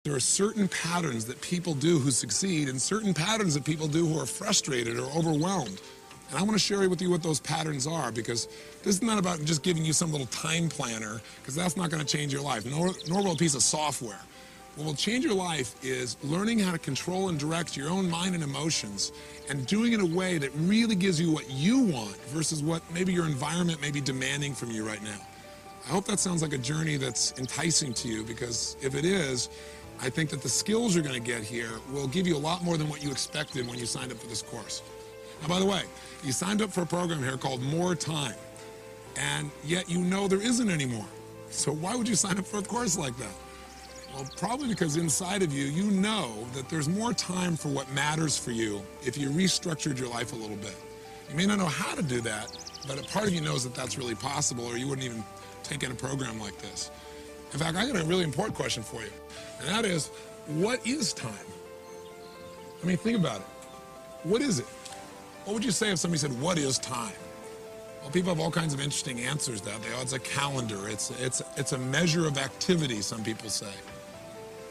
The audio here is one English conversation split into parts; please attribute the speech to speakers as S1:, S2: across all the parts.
S1: There are certain patterns that people do who succeed and certain patterns that people do who are frustrated or overwhelmed. And I want to share with you what those patterns are, because this is not about just giving you some little time planner, because that's not going to change your life, nor will a piece of software. What will change your life is learning how to control and direct your own mind and emotions, and doing it in a way that really gives you what you want versus what maybe your environment may be demanding from you right now. I hope that sounds like a journey that's enticing to you, because if it is, I think that the skills you're going to get here will give you a lot more than what you expected when you signed up for this course. Now, by the way, you signed up for a program here called More Time, and yet you know there isn't any more. So why would you sign up for a course like that? Well, probably because inside of you, you know that there's more time for what matters for you if you restructured your life a little bit. You may not know how to do that, but a part of you knows that that's really possible, or you wouldn't even take in a program like this. In fact, I got a really important question for you, and that is, what is time? I mean, think about it. What is it? What would you say if somebody said, what is time? Well, people have all kinds of interesting answers to that. It's a calendar. It's a measure of activity, some people say.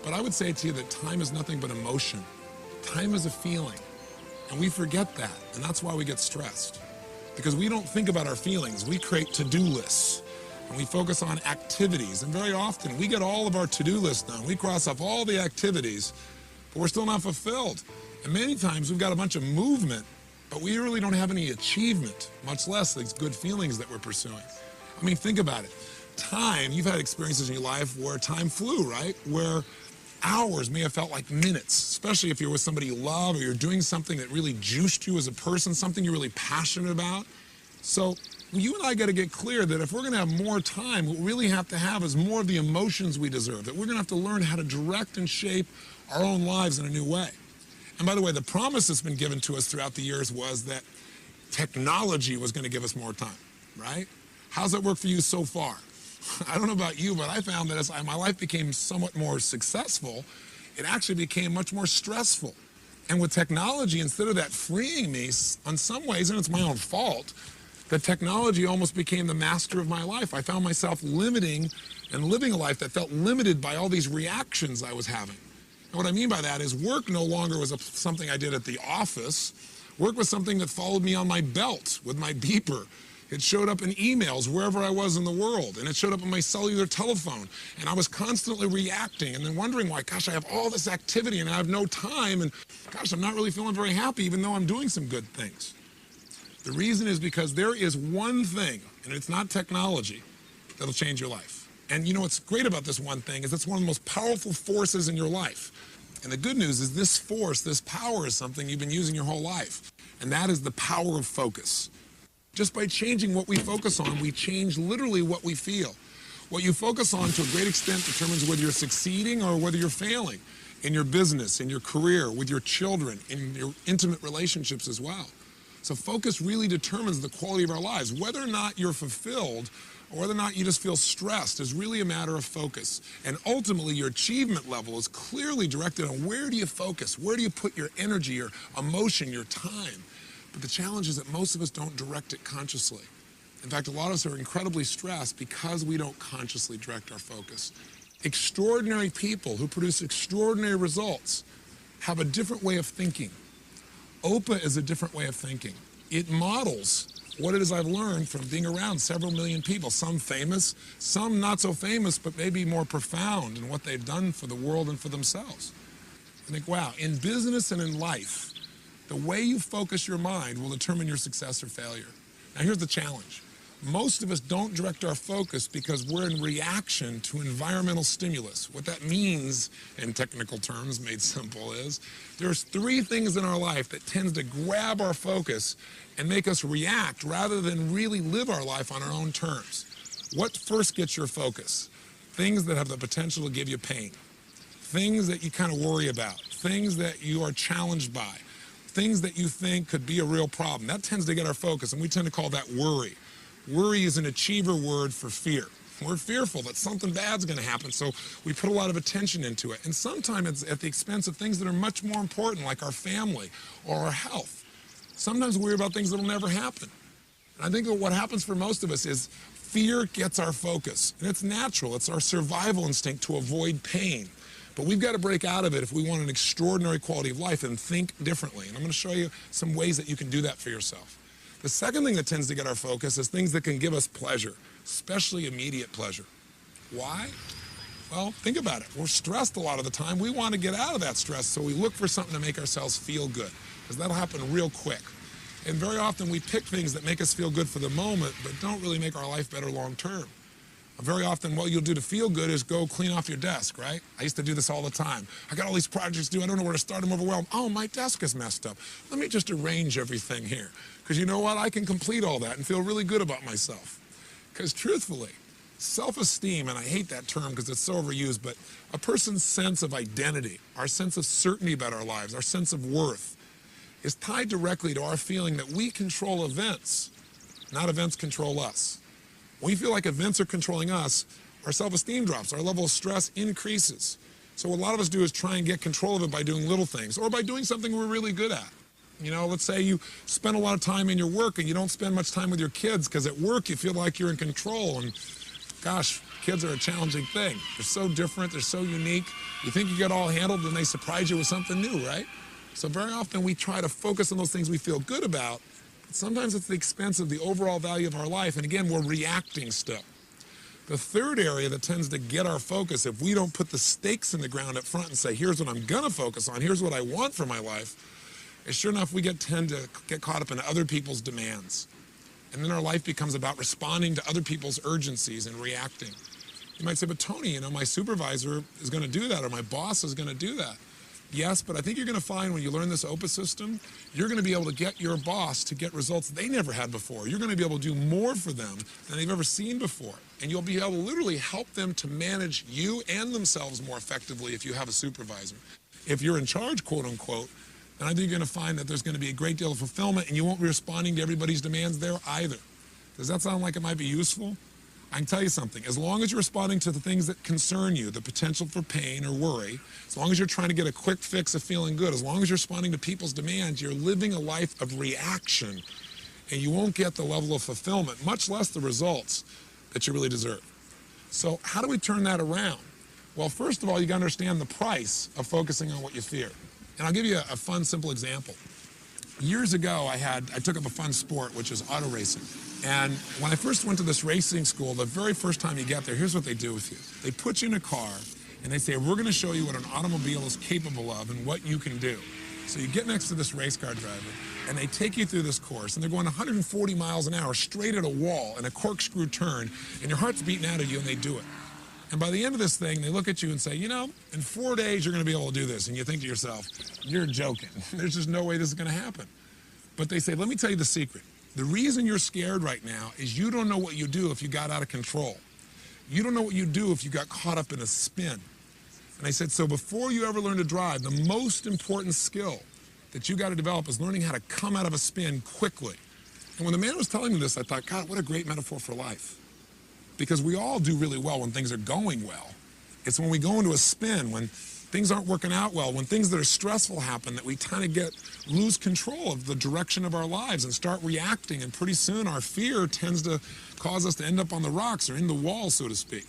S1: But I would say to you that time is nothing but emotion. Time is a feeling, and we forget that, and that's why we get stressed. Because we don't think about our feelings. We create to-do lists. And we focus on activities, and very often we get all of our to-do lists done. We cross off all the activities, but we're still not fulfilled. And many times we've got a bunch of movement, but we really don't have any achievement, much less these good feelings that we're pursuing. I mean, think about it. Time, you've had experiences in your life where time flew, right? Where hours may have felt like minutes, especially if you're with somebody you love, or you're doing something that really juiced you as a person, something you're really passionate about. So you and I got to get clear that if we're going to have more time, what we really have to have is more of the emotions we deserve, that we're going to have to learn how to direct and shape our own lives in a new way. And by the way, the promise that's been given to us throughout the years was that technology was going to give us more time, right? How's that work for you so far? I don't know about you, but I found that as my life became somewhat more successful, it actually became much more stressful. And with technology, instead of that freeing me, in some ways, and it's my own fault, the technology almost became the master of my life. I found myself limiting and living a life that felt limited by all these reactions I was having. And what I mean by that is work no longer was something I did at the office. Work was something that followed me on my belt with my beeper. It showed up in emails wherever I was in the world, and it showed up on my cellular telephone. And I was constantly reacting and then wondering why, gosh, I have all this activity and I have no time, and gosh, I'm not really feeling very happy even though I'm doing some good things. The reason is because there is one thing, and it's not technology, that'll change your life. And you know what's great about this one thing is it's one of the most powerful forces in your life. And the good news is this force, this power is something you've been using your whole life. And that is the power of focus. Just by changing what we focus on, we change literally what we feel. What you focus on to a great extent determines whether you're succeeding or whether you're failing in your business, in your career, with your children, in your intimate relationships as well. So focus really determines the quality of our lives. Whether or not you're fulfilled or whether or not you just feel stressed is really a matter of focus. And ultimately, your achievement level is clearly directed on where do you focus? Where do you put your energy, your emotion, your time? But the challenge is that most of us don't direct it consciously. In fact, a lot of us are incredibly stressed because we don't consciously direct our focus. Extraordinary people who produce extraordinary results have a different way of thinking. OPA is a different way of thinking. It models what it is I've learned from being around several million people, some famous, some not so famous, but maybe more profound in what they've done for the world and for themselves. I think, wow, in business and in life, the way you focus your mind will determine your success or failure. Now here's the challenge. Most of us don't direct our focus because we're in reaction to environmental stimulus. What that means, in technical terms, made simple, is there's three things in our life that tends to grab our focus and make us react rather than really live our life on our own terms. What first gets your focus? Things that have the potential to give you pain. Things that you kind of worry about. Things that you are challenged by. Things that you think could be a real problem. That tends to get our focus, and we tend to call that worry. Worry is an achiever word for fear. We're fearful that something bad's going to happen, so we put a lot of attention into it. And sometimes it's at the expense of things that are much more important, like our family or our health. Sometimes we worry about things that will never happen. And I think that what happens for most of us is fear gets our focus. And it's natural. It's our survival instinct to avoid pain. But we've got to break out of it if we want an extraordinary quality of life and think differently. And I'm going to show you some ways that you can do that for yourself. The second thing that tends to get our focus is things that can give us pleasure, especially immediate pleasure. Why? Well, think about it. We're stressed a lot of the time. We want to get out of that stress, so we look for something to make ourselves feel good, because that'll happen real quick. And very often we pick things that make us feel good for the moment, but don't really make our life better long term. Very often what you'll do to feel good is go clean off your desk, right? I used to do this all the time. I got all these projects to do. I don't know where to start. I'm overwhelmed. Oh, my desk is messed up. Let me just arrange everything here. Because you know what? I can complete all that and feel really good about myself. Because truthfully, self-esteem, and I hate that term because it's so overused, but a person's sense of identity, our sense of certainty about our lives, our sense of worth, is tied directly to our feeling that we control events, not events control us. When we feel like events are controlling us, our self-esteem drops, our level of stress increases. So what a lot of us do is try and get control of it by doing little things or by doing something we're really good at. You know, let's say you spend a lot of time in your work and you don't spend much time with your kids because at work you feel like you're in control. And gosh, kids are a challenging thing. They're so different, they're so unique. You think you get all handled and they surprise you with something new, right? So very often we try to focus on those things we feel good about. Sometimes it's at the expense of the overall value of our life, and again, we're reacting still. The third area that tends to get our focus, if we don't put the stakes in the ground up front and say, here's what I'm gonna focus on, here's what I want for my life, is sure enough, we tend to get caught up in other people's demands. And then our life becomes about responding to other people's urgencies and reacting. You might say, but Tony, you know, my supervisor is gonna do that, or my boss is gonna do that. Yes, but I think you're going to find when you learn this OPUS system, you're going to be able to get your boss to get results they never had before. You're going to be able to do more for them than they've ever seen before. And you'll be able to literally help them to manage you and themselves more effectively if you have a supervisor. If you're in charge, quote unquote, then I think you're going to find that there's going to be a great deal of fulfillment and you won't be responding to everybody's demands there either. Does that sound like it might be useful? I can tell you something, as long as you're responding to the things that concern you, the potential for pain or worry, as long as you're trying to get a quick fix of feeling good, as long as you're responding to people's demands, you're living a life of reaction, and you won't get the level of fulfillment, much less the results that you really deserve. So how do we turn that around? Well, first of all, you gotta understand the price of focusing on what you fear. And I'll give you a fun, simple example. Years ago, I took up a fun sport, which is auto racing. And when I first went to this racing school, the very first time you get there, here's what they do with you. They put you in a car, and they say, we're going to show you what an automobile is capable of and what you can do. So you get next to this race car driver, and they take you through this course, and they're going 140 miles an hour straight at a wall in a corkscrew turn, and your heart's beating out of you, and they do it. And by the end of this thing, they look at you and say, you know, in 4 days, you're going to be able to do this. And you think to yourself, you're joking. There's just no way this is going to happen. But they say, let me tell you the secret. The reason you're scared right now is you don't know what you'd do if you got out of control. You don't know what you'd do if you got caught up in a spin. And I said, so before you ever learn to drive, the most important skill that you got to develop is learning how to come out of a spin quickly. And when the man was telling me this, I thought, God, what a great metaphor for life. Because we all do really well when things are going well. It's when we go into a spin, when things aren't working out well, when things that are stressful happen, that we kind of lose control of the direction of our lives and start reacting, and pretty soon our fear tends to cause us to end up on the rocks or in the wall, so to speak.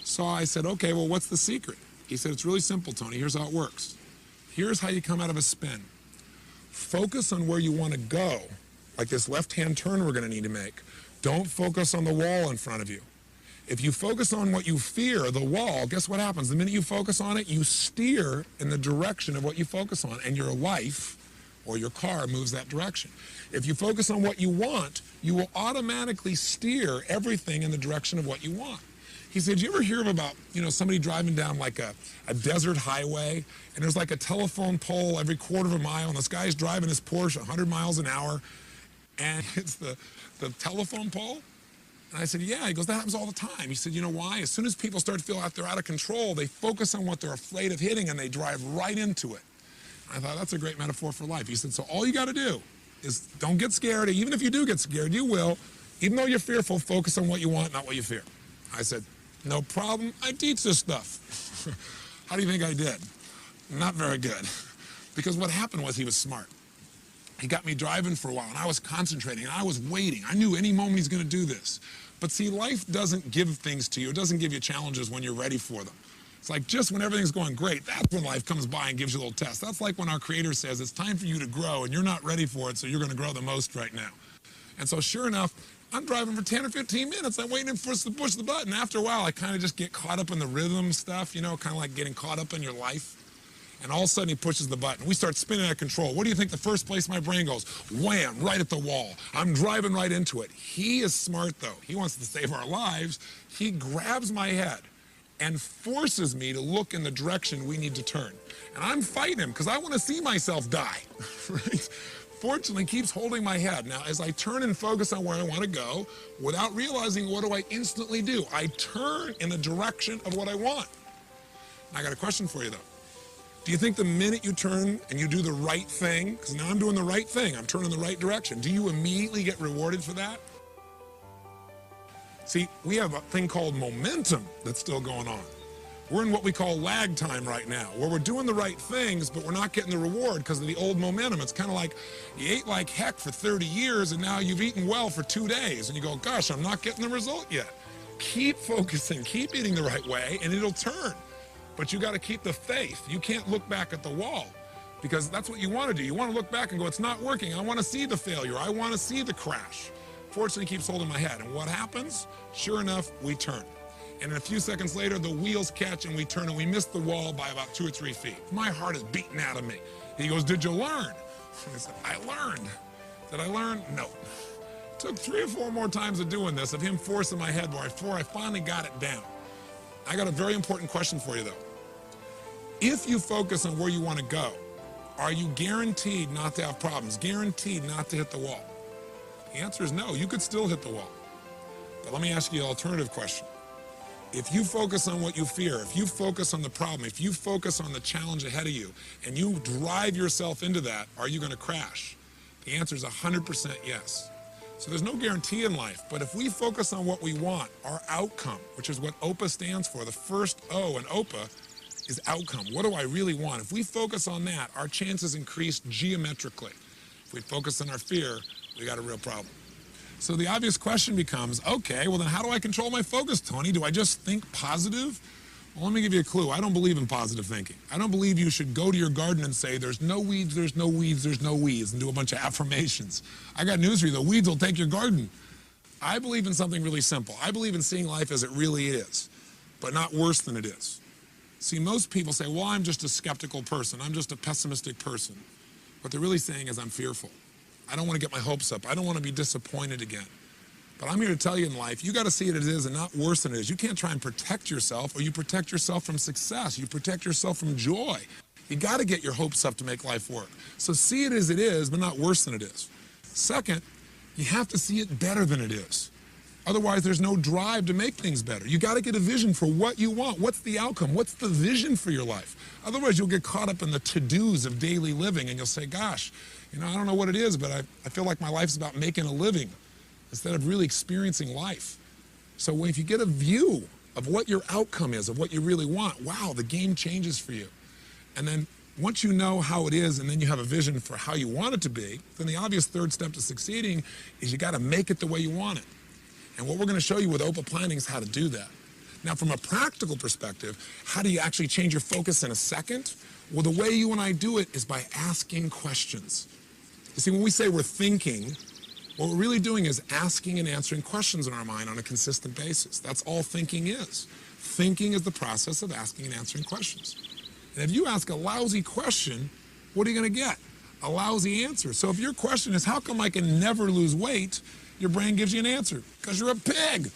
S1: So I said, okay, well, what's the secret? He said, it's really simple, Tony. Here's how it works. Here's how you come out of a spin. Focus on where you want to go, like this left-hand turn we're going to need to make. Don't focus on the wall in front of you. If you focus on what you fear, the wall, guess what happens? The minute you focus on it, you steer in the direction of what you focus on, and your life or your car moves that direction. If you focus on what you want, you will automatically steer everything in the direction of what you want. He said, do you ever hear about, you know, somebody driving down like a desert highway, and there's like a telephone pole every quarter of a mile, and this guy's driving his Porsche 100 miles an hour, and it's the telephone pole? And I said, yeah. He goes, that happens all the time. He said, you know why? As soon as people start to feel like they're out of control, they focus on what they're afraid of hitting, and they drive right into it. And I thought, that's a great metaphor for life. He said, so all you got to do is don't get scared. Even if you do get scared, you will. Even though you're fearful, focus on what you want, not what you fear. I said, no problem. I teach this stuff. How do you think I did? Not very good. Because what happened was he was smart. He got me driving for a while, and I was concentrating, and I was waiting. I knew any moment he's going to do this. But see, life doesn't give things to you. It doesn't give you challenges when you're ready for them. It's like just when everything's going great, that's when life comes by and gives you a little test. That's like when our Creator says it's time for you to grow and you're not ready for it, so you're going to grow the most right now. And so sure enough, I'm driving for 10 or 15 minutes. I'm waiting for us to push the button. After a while, I kind of just get caught up in the rhythm stuff, you know, kind of like getting caught up in your life. And all of a sudden, he pushes the button. We start spinning out of control. What do you think the first place my brain goes? Wham, right at the wall. I'm driving right into it. He is smart, though. He wants to save our lives. He grabs my head and forces me to look in the direction we need to turn. And I'm fighting him because I want to see myself die. Right? Fortunately, keeps holding my head. Now, as I turn and focus on where I want to go, without realizing, what do I instantly do? I turn in the direction of what I want. Now, I got a question for you, though. Do you think the minute you turn and you do the right thing, because now I'm doing the right thing, I'm turning the right direction, do you immediately get rewarded for that? See, we have a thing called momentum that's still going on. We're in what we call lag time right now, where we're doing the right things, but we're not getting the reward because of the old momentum. It's kind of like you ate like heck for 30 years and now you've eaten well for 2 days and you go, gosh, I'm not getting the result yet. Keep focusing, keep eating the right way, and it'll turn. But you got to keep the faith. You can't look back at the wall because that's what you want to do. You want to look back and go, it's not working. I want to see the failure. I want to see the crash. Fortunately, he keeps holding my head. And what happens? Sure enough, we turn. And a few seconds later, the wheels catch and we turn and we miss the wall by about 2 or 3 feet. My heart is beating out of me. He goes, did you learn? I said, I learned. Did I learn? No. It took 3 or 4 more times of doing this, of him forcing my head before I finally got it down. I got a very important question for you, though. If you focus on where you want to go, are you guaranteed not to have problems, guaranteed not to hit the wall? The answer is no. You could still hit the wall. But let me ask you an alternative question. If you focus on what you fear, if you focus on the problem, if you focus on the challenge ahead of you, and you drive yourself into that, are you going to crash? The answer is 100% yes. So there's no guarantee in life, but if we focus on what we want, our outcome, which is what OPA stands for, the first O in OPA is outcome. What do I really want? If we focus on that, our chances increase geometrically. If we focus on our fear, we got a real problem. So the obvious question becomes, okay, well then how do I control my focus, Tony? Do I just think positive? Well, let me give you a clue. I don't believe in positive thinking. I don't believe you should go to your garden and say, there's no weeds, there's no weeds, there's no weeds, and do a bunch of affirmations. I got news for you. The weeds will take your garden. I believe in something really simple. I believe in seeing life as it really is, but not worse than it is. See, most people say, well, I'm just a skeptical person. I'm just a pessimistic person. What they're really saying is I'm fearful. I don't want to get my hopes up. I don't want to be disappointed again. But I'm here to tell you in life, you got to see it as it is and not worse than it is. You can't try and protect yourself, or you protect yourself from success. You protect yourself from joy. You got to get your hopes up to make life work. So see it as it is, but not worse than it is. Second, you have to see it better than it is. Otherwise, there's no drive to make things better. You got to get a vision for what you want. What's the outcome? What's the vision for your life? Otherwise, you'll get caught up in the to-dos of daily living, and you'll say, gosh, you know, I don't know what it is, but I feel like my life's about making a living instead of really experiencing life. So if you get a view of what your outcome is, of what you really want, wow, the game changes for you. And then once you know how it is and then you have a vision for how you want it to be, then the obvious third step to succeeding is you got to make it the way you want it. And what we're going to show you with OPA planning is how to do that. Now, from a practical perspective, how do you actually change your focus in a second? Well, the way you and I do it is by asking questions. You see, when we say we're thinking, what we're really doing is asking and answering questions in our mind on a consistent basis. That's all thinking is. Thinking is the process of asking and answering questions. And if you ask a lousy question, what are you going to get? A lousy answer. So if your question is, how come I can never lose weight? Your brain gives you an answer, because you're a pig.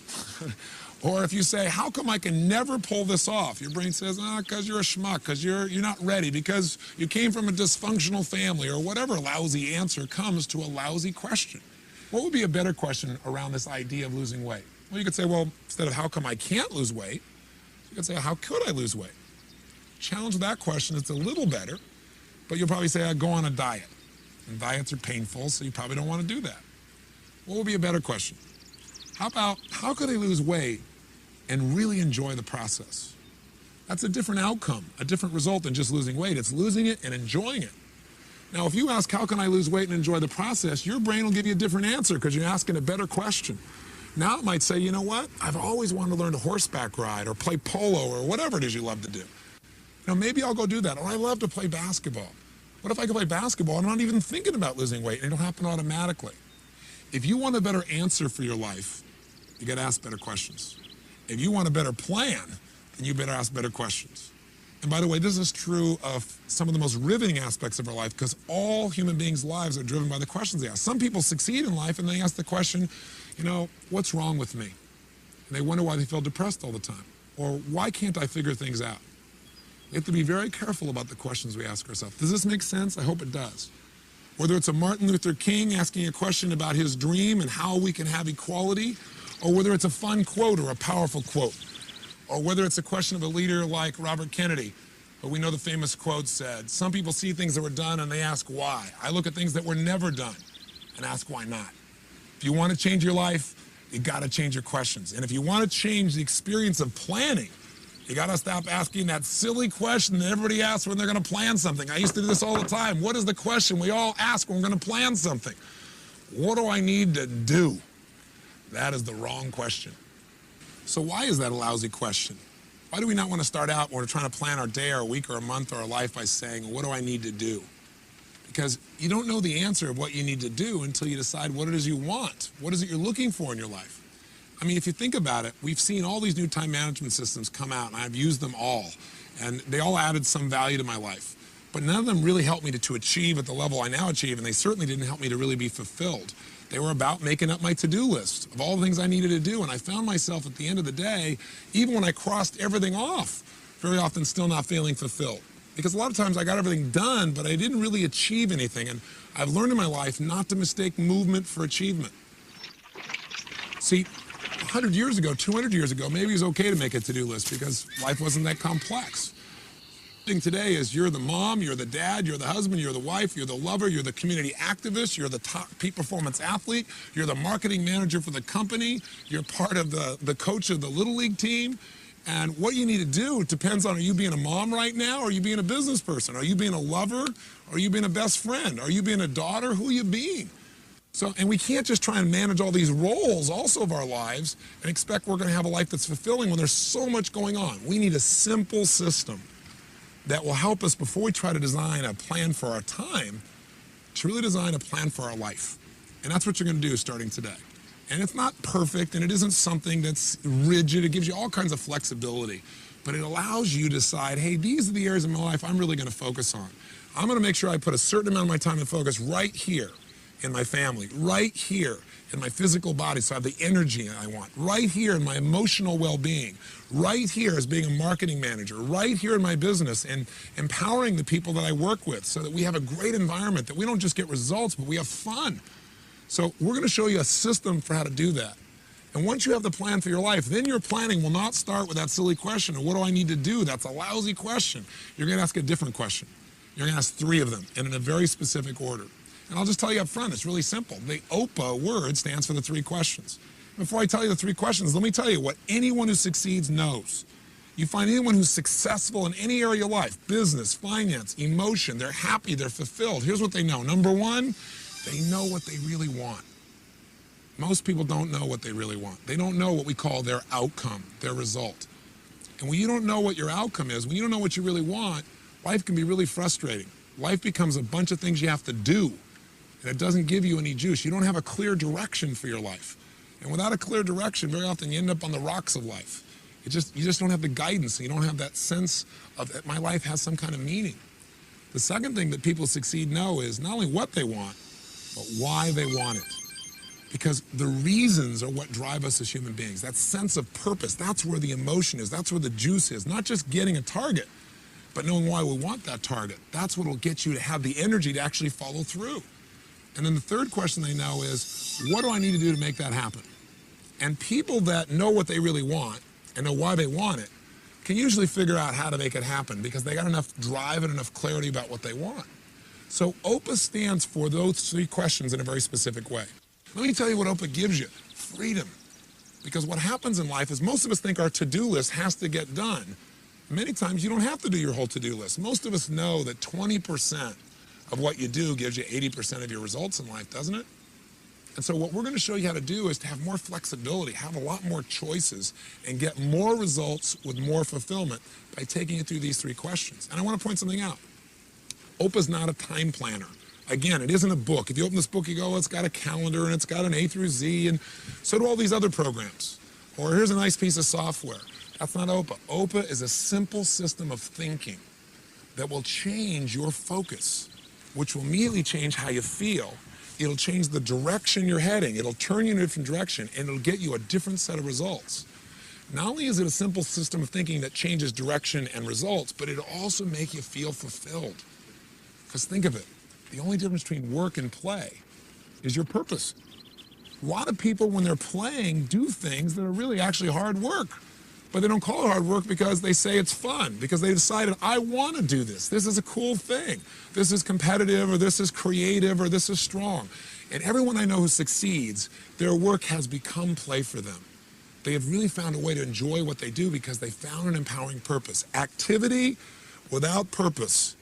S1: Or if you say, how come I can never pull this off? Your brain says, because you're a schmuck, because you're not ready, because you came from a dysfunctional family, or whatever lousy answer comes to a lousy question. What would be a better question around this idea of losing weight? Well, you could say, well, instead of how come I can't lose weight, you could say, how could I lose weight? Challenge that question. It's a little better, but you'll probably say, I'd go on a diet. And diets are painful, so you probably don't want to do that. What would be a better question? How about, how could I lose weight and really enjoy the process? That's a different outcome, a different result than just losing weight. It's losing it and enjoying it. Now, if you ask, how can I lose weight and enjoy the process, your brain will give you a different answer because you're asking a better question. Now it might say, you know what? I've always wanted to learn to horseback ride or play polo or whatever it is you love to do. Maybe I'll go do that. Or I love to play basketball. What if I could play basketball and I'm not even thinking about losing weight and it'll happen automatically? If you want a better answer for your life, you got to ask better questions. If you want a better plan, then you better ask better questions. And by the way, this is true of some of the most riveting aspects of our life because all human beings' lives are driven by the questions they ask. Some people succeed in life and they ask the question, what's wrong with me? And they wonder why they feel depressed all the time. Or why can't I figure things out? We have to be very careful about the questions we ask ourselves. Does this make sense? I hope it does. Whether it's a Martin Luther King asking a question about his dream and how we can have equality, or whether it's a fun quote or a powerful quote, or whether it's a question of a leader like Robert Kennedy, who we know the famous quote said, some people see things that were done and they ask why. I look at things that were never done and ask why not. If you want to change your life, you got to change your questions. And if you want to change the experience of planning, you got to stop asking that silly question that everybody asks when they're going to plan something. I used to do this all the time. What is the question we all ask when we're going to plan something? What do I need to do? That is the wrong question. So why is that a lousy question? Why do we not want to start out when we're trying to plan our day or a week or a month or a life by saying, what do I need to do? Because you don't know the answer of what you need to do until you decide what it is you want. What is it you're looking for in your life? I mean, if you think about it, we've seen all these new time management systems come out, and I've used them all, and they all added some value to my life. But none of them really helped me to achieve at the level I now achieve, and they certainly didn't help me to really be fulfilled. They were about making up my to-do list of all the things I needed to do, and I found myself at the end of the day, even when I crossed everything off, very often still not feeling fulfilled. Because a lot of times I got everything done, but I didn't really achieve anything, and I've learned in my life not to mistake movement for achievement. See, 100 years ago, 200 years ago, maybe it was okay to make a to-do list because life wasn't that complex. The thing today is you're the mom, you're the dad, you're the husband, you're the wife, you're the lover, you're the community activist, you're the top peak performance athlete, you're the marketing manager for the company, you're part of the coach of the Little League team. And what you need to do depends on, are you being a mom right now, or are you being a business person? Are you being a lover? Or are you being a best friend? Are you being a daughter? Who are you being? And we can't just try and manage all these roles also of our lives and expect we're going to have a life that's fulfilling when there's so much going on. We need a simple system that will help us before we try to design a plan for our time, to really design a plan for our life. And that's what you're going to do starting today. And it's not perfect, and it isn't something that's rigid. It gives you all kinds of flexibility. But it allows you to decide, hey, these are the areas of my life I'm really going to focus on. I'm going to make sure I put a certain amount of my time and focus right here in my family, right here in my physical body so I have the energy I want, right here in my emotional well-being, right here as being a marketing manager, right here in my business and empowering the people that I work with so that we have a great environment, that we don't just get results, but we have fun. So we're going to show you a system for how to do that. And once you have the plan for your life, then your planning will not start with that silly question of what do I need to do? That's a lousy question. You're going to ask a different question. You're going to ask 3 of them and in a very specific order. And I'll just tell you up front, it's really simple. The OPA word stands for the 3 questions. Before I tell you the 3 questions, let me tell you what anyone who succeeds knows. You find anyone who's successful in any area of your life, business, finance, emotion, they're happy, they're fulfilled. Here's what they know. Number 1, they know what they really want. Most people don't know what they really want. They don't know what we call their outcome, their result. And when you don't know what your outcome is, when you don't know what you really want, life can be really frustrating. Life becomes a bunch of things you have to do. And it doesn't give you any juice. You don't have a clear direction for your life. And without a clear direction, very often you end up on the rocks of life. You just don't have the guidance. You don't have that sense of that my life has some kind of meaning. The second thing that people who succeed know is not only what they want, but why they want it. Because the reasons are what drive us as human beings. That sense of purpose, that's where the emotion is. That's where the juice is. Not just getting a target, but knowing why we want that target. That's what will get you to have the energy to actually follow through. And then the third question they know is, what do I need to do to make that happen? And people that know what they really want and know why they want it can usually figure out how to make it happen because they got enough drive and enough clarity about what they want. So OPA stands for those 3 questions in a very specific way. Let me tell you what OPA gives you, freedom. Because what happens in life is most of us think our to-do list has to get done. Many times you don't have to do your whole to-do list. Most of us know that 20% of what you do gives you 80% of your results in life, doesn't it? And so what we're going to show you how to do is to have more flexibility, have a lot more choices, and get more results with more fulfillment by taking it through these 3 questions. And I want to point something out. OPA is not a time planner. Again, it isn't a book. If you open this book, you go, well, it's got a calendar and it's got an A through Z, and so do all these other programs. Or here's a nice piece of software. That's not OPA. OPA is a simple system of thinking that will change your focus, which will immediately change how you feel. It'll change the direction you're heading. It'll turn you in a different direction, and it'll get you a different set of results. Not only is it a simple system of thinking that changes direction and results, but it'll also make you feel fulfilled. Because think of it, the only difference between work and play is your purpose. A lot of people, when they're playing, do things that are really actually hard work. But they don't call it hard work because they say it's fun, because they decided, I want to do this. This is a cool thing. This is competitive, or this is creative, or this is strong. And everyone I know who succeeds, their work has become play for them. They have really found a way to enjoy what they do because they found an empowering purpose. Activity without purpose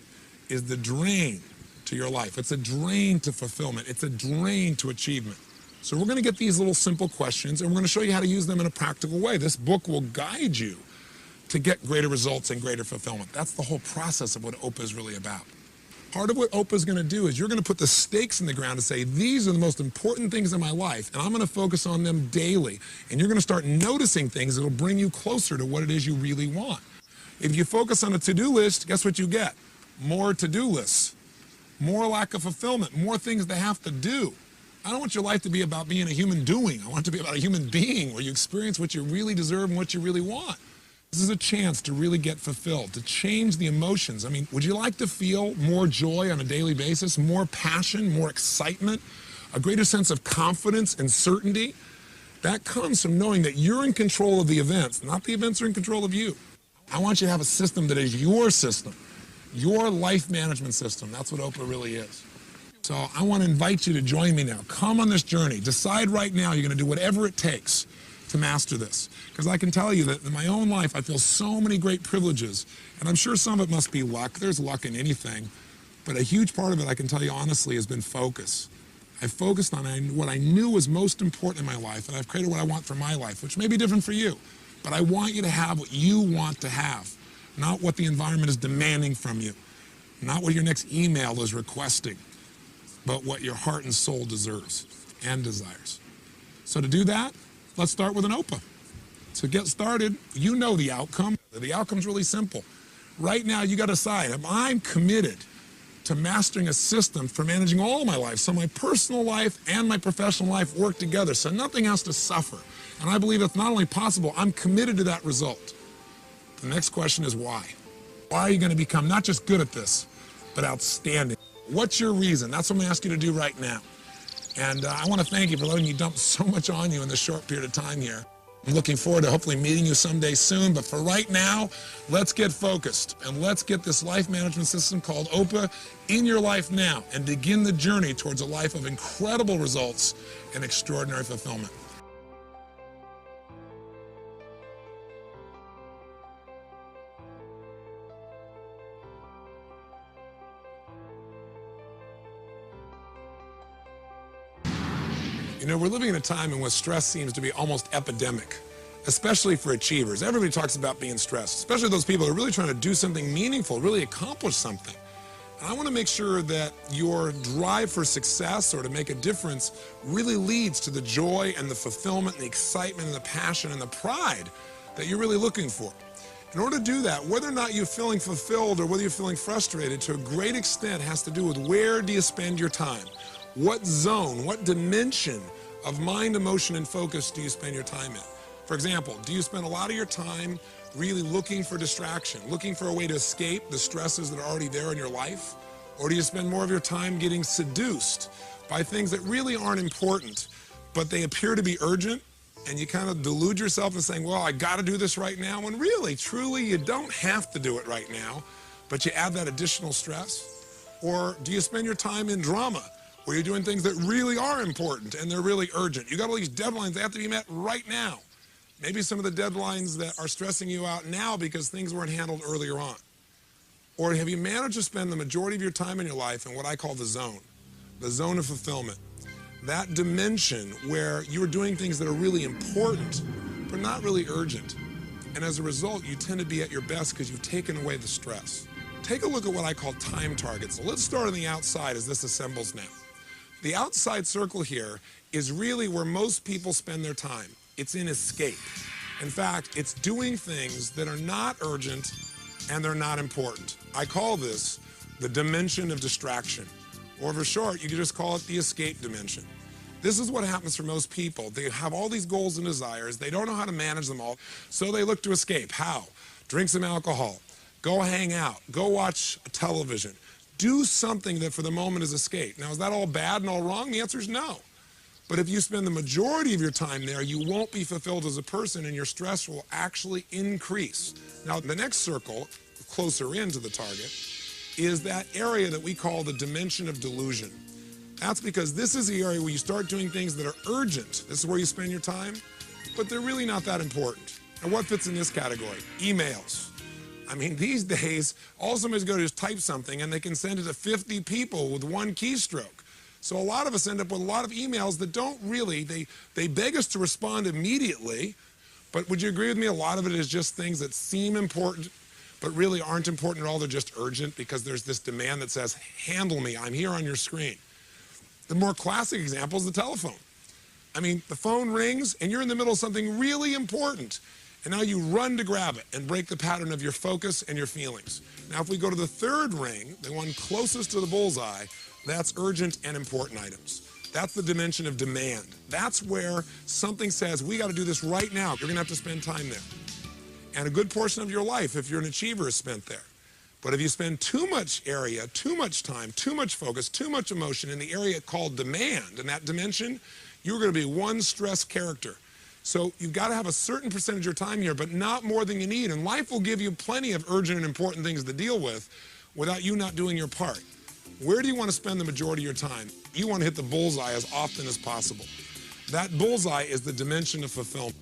S1: is the drain to your life. It's a drain to fulfillment. It's a drain to achievement. So we're going to get these little simple questions, and we're going to show you how to use them in a practical way. This book will guide you to get greater results and greater fulfillment. That's the whole process of what OPA is really about. Part of what OPA is going to do is you're going to put the stakes in the ground and say, these are the most important things in my life, and I'm going to focus on them daily. And you're going to start noticing things that will bring you closer to what it is you really want. If you focus on a to-do list, guess what you get? More to-do lists, more lack of fulfillment, more things to have to do. I don't want your life to be about being a human doing. I want it to be about a human being where you experience what you really deserve and what you really want. This is a chance to really get fulfilled, to change the emotions. I mean, would you like to feel more joy on a daily basis, more passion, more excitement, a greater sense of confidence and certainty? That comes from knowing that you're in control of the events, not the events are in control of you. I want you to have a system that is your system, your life management system. That's what OPA really is. So I want to invite you to join me now. Come on this journey. Decide right now you're going to do whatever it takes to master this. Because I can tell you that in my own life, I feel so many great privileges. And I'm sure some of it must be luck. There's luck in anything. But a huge part of it, I can tell you honestly, has been focus. I focused on what I knew was most important in my life, and I've created what I want for my life, which may be different for you. But I want you to have what you want to have, not what the environment is demanding from you, not what your next email is requesting, but what your heart and soul deserves and desires. So to do that, let's start with an OPA. So get started. You know the outcome. The outcome's really simple. Right now, you got to decide, am I committed to mastering a system for managing all my life, so my personal life and my professional life work together, so nothing has to suffer. And I believe that's not only possible, I'm committed to that result. The next question is why? Why are you going to become not just good at this, but outstanding? What's your reason? That's what I'm going to ask you to do right now. And I want to thank you for letting me dump so much on you in this short period of time here. I'm looking forward to hopefully meeting you someday soon, but for right now, let's get focused and let's get this life management system called OPA in your life now and begin the journey towards a life of incredible results and extraordinary fulfillment. You know, we're living in a time in which stress seems to be almost epidemic, especially for achievers. Everybody talks about being stressed, especially those people who are really trying to do something meaningful, really accomplish something. And I want to make sure that your drive for success or to make a difference really leads to the joy and the fulfillment and the excitement and the passion and the pride that you're really looking for. In order to do that, whether or not you're feeling fulfilled or whether you're feeling frustrated, to a great extent has to do with where do you spend your time? What zone, what dimension of mind, emotion, and focus do you spend your time in? For example, do you spend a lot of your time really looking for distraction, looking for a way to escape the stresses that are already there in your life? Or do you spend more of your time getting seduced by things that really aren't important, but they appear to be urgent, and you kind of delude yourself into saying, well, I got to do this right now, when really, truly, you don't have to do it right now, but you add that additional stress? Or do you spend your time in drama, where you're doing things that really are important and they're really urgent? You got all these deadlines that have to be met right now. Maybe some of the deadlines that are stressing you out now because things weren't handled earlier on. Or have you managed to spend the majority of your time in your life in what I call the zone of fulfillment? that dimension where you're doing things that are really important, but not really urgent. And as a result, you tend to be at your best because you've taken away the stress. Take a look at what I call time targets. So let's start on the outside as this assembles now. The outside circle here is really where most people spend their time. It's in escape. In fact, it's doing things that are not urgent and they're not important. I call this the dimension of distraction. Or for short, you could just call it the escape dimension. This is what happens for most people. They have all these goals and desires. They don't know how to manage them all, so they look to escape. How? Drink some alcohol. Go hang out. Go watch television. Do something that for the moment is escape. Now, is that all bad and all wrong? The answer is no. But if you spend the majority of your time there, you won't be fulfilled as a person and your stress will actually increase. Now, the next circle, closer into the target, is that area that we call the dimension of delusion. That's because this is the area where you start doing things that are urgent. This is where you spend your time, but they're really not that important. And what fits in this category? Emails. I mean, these days, all somebody's going to do is type something and they can send it to 50 people with one keystroke. So a lot of us end up with a lot of emails that don't really, they beg us to respond immediately, but would you agree with me? A lot of it is just things that seem important, but really aren't important at all. They're just urgent because there's this demand that says, handle me, I'm here on your screen. The more classic example is the telephone. I mean, the phone rings and you're in the middle of something really important. And now you run to grab it and break the pattern of your focus and your feelings. Now, if we go to the third ring, the one closest to the bullseye, that's urgent and important items. That's the dimension of demand. That's where something says, we got to do this right now. You're going to have to spend time there. And a good portion of your life, if you're an achiever, is spent there. But if you spend too much area, too much time, too much focus, too much emotion in the area called demand, in that dimension, you're going to be one stressed character. So you've got to have a certain percentage of your time here, but not more than you need. And life will give you plenty of urgent and important things to deal with without you not doing your part. Where do you want to spend the majority of your time? You want to hit the bullseye as often as possible. That bullseye is the dimension of fulfillment.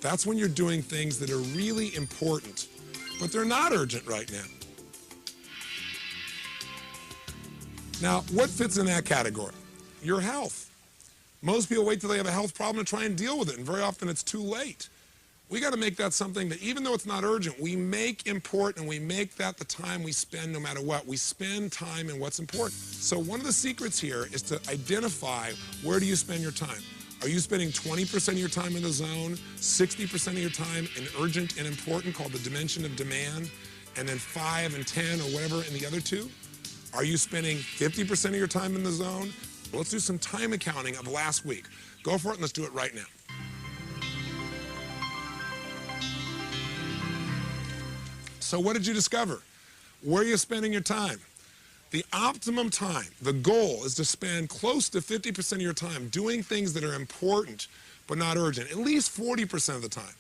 S1: That's when you're doing things that are really important, but they're not urgent right now. Now, what fits in that category? Your health. Most people wait till they have a health problem to try and deal with it, and very often it's too late. We got to make that something that, even though it's not urgent, we make important, and we make that the time we spend no matter what. We spend time in what's important. So one of the secrets here is to identify, where do you spend your time? Are you spending 20% of your time in the zone, 60% of your time in urgent and important, called the dimension of demand, and then 5 and 10 or whatever in the other two? Are you spending 50% of your time in the zone? Let's do some time accounting of last week. Go for it and let's do it right now. So what did you discover? Where are you spending your time? The optimum time, the goal, is to spend close to 50% of your time doing things that are important but not urgent, at least 40% of the time.